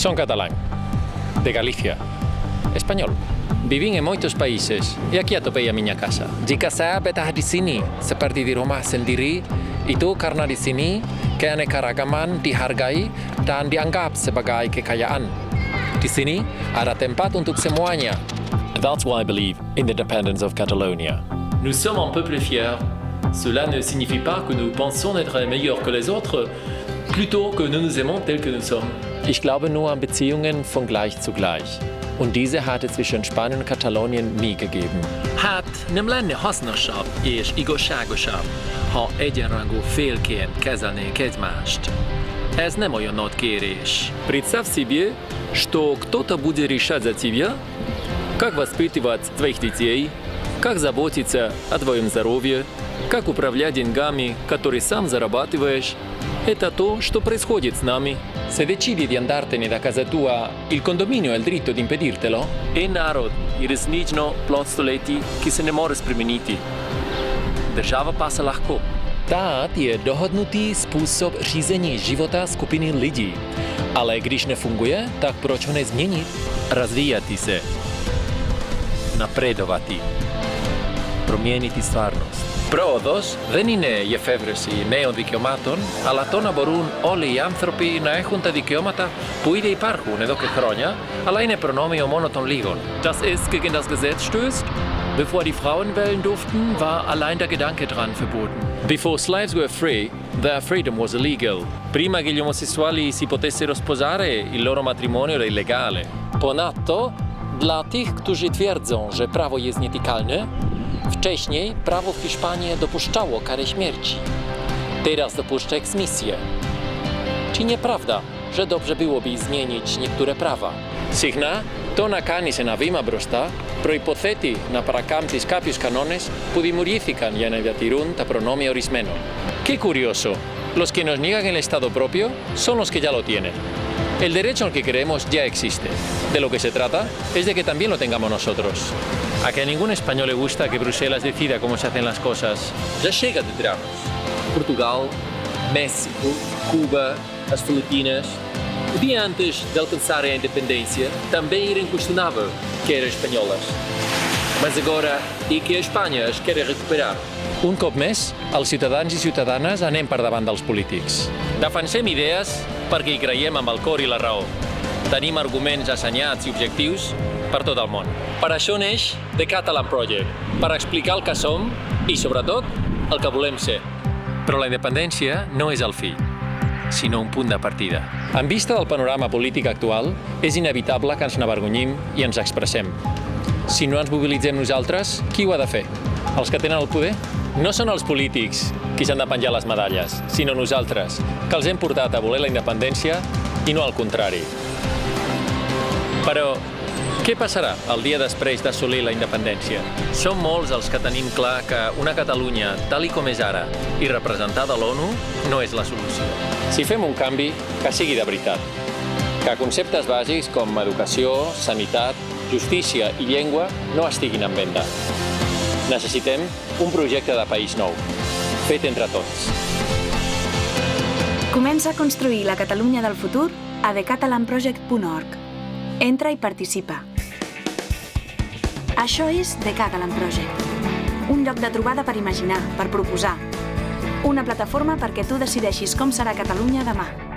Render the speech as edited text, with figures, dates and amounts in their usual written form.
Son catalán, de Galicia, español. Vivín en moitos países e aquí atopei a miña casa. Dica sabe da di sini, seperti di rumah sendiri, itu karena di sini keanekaragaman dihargai dan dianggap sebagai kekayaan. Di sini ada tempat untuk semuanya. That's why I believe in the independence of Catalonia. Nous sommes un peuple fier. Cela ne signifie pas que nous pensons être meilleurs que les autres, plutôt que nous nous aimons tels que nous sommes. Ich glaube nur an Beziehungen von gleich zu gleich. Und diese hat es zwischen Spanien und Katalonien nie gegeben. Hát nem lenne hasznosabb és igazságosabb, ha egyenrangú félként kezelnénk egymást. Ez nem olyan nagy kérés. Представь себе, что кто-то будет решать за тебя, как воспитывать твоих детей, как заботиться о твоем здоровье, как управлять деньгами, которые сам зарабатываешь. Это то, что происходит с нами. Se decidi di andartene da casa tua, il condominio ha il diritto di impedirtelo? И народ різнично плод столетий, ki se ne more spremeniti. Država pa se lahko. Stát je dohodnutý způsob řízení života skupiny lidí. Ale když nefunguje, tak proč ho nezměnit? Развijati se. Napredovati. Promijeniti stvarnost. Πρόοδος δεν είναι η εφεύρεση νέων δικαιωμάτων, αλλά το να μπορούν όλοι οι άνθρωποι να έχουν τα δικαιώματα που ήδη υπάρχουν εδώ και χρόνια, αλλά είναι προνόμιο μόνο των λίγων. Das ist gegen das Gesetz stößt. Bevor die Frauen wählen durften, war allein der Gedanke dran verboten. Before slaves were free, their freedom was illegal. Prima che gli omosessuali si potessero sposare, il loro matrimonio era illegale. Ponadto, dla tych, którzy twierdzą, że prawo jest nietykalne, wcześniej prawo w Hiszpanii dopuszczało karę śmierci. Teraz dopuszcza eksmisję. Czy nieprawda, że dobrze byłoby zmienić niektóre prawa? Συχνά, το να κάνεις ένα βήμα μπροστά προϋποθέτει να παρακάμψεις κάποιους κανόνες που δημιουργήθηκαν για να διατηρούν τα προνόμια ορισμένων. Qué curioso, los que nos niegan el Estado propio son los que ya lo tienen. El derecho al que creemos ya existe. De lo que se trata es de que también lo tengamos nosotros. A que a ningún español le gusta que Bruselas decida cómo se hacen las cosas. Já chega de dramas. Portugal, México, Cuba, as Filipinas. O dia antes de alcançarem a independência, também era inquestionável que eram espanholas. Mas agora é que a Espanha as quer recuperar. Un cop més, els ciutadans i ciutadanes anem per davant dels polítics. Defensem idees perquè hi creiem amb el cor i la raó. Tenim arguments assenyats i objectius per tot el món. Per això neix The Catalan Project, per explicar el que som i, sobretot, el que volem ser. Però la independència no és el fi, sinó un punt de partida. En vista del panorama polític actual, és inevitable que ens n'avergonyim i ens expressem. Si no ens mobilitzem nosaltres, qui ho ha de fer? Els que tenen el poder? No són els polítics qui s'han de penjar les medalles, sinó nosaltres, que els hem portat a voler la independència i no al contrari. Però què passarà el dia després d'assolir la independència? Som molts els que tenim clar que una Catalunya, tal i com és ara, i representada a l'ONU, no és la solució. Si fem un canvi, que sigui de veritat. Que conceptes bàsics com educació, sanitat, justícia i llengua no estiguin en venda. Necessitem un projecte de país nou, fet entre tots. Comença a construir la Catalunya del futur a thecatalanproject.org. Entra i participa. Això és The Catalan Project. Un lloc de trobada per imaginar, per proposar. Una plataforma perquè tu decideixis com serà Catalunya demà.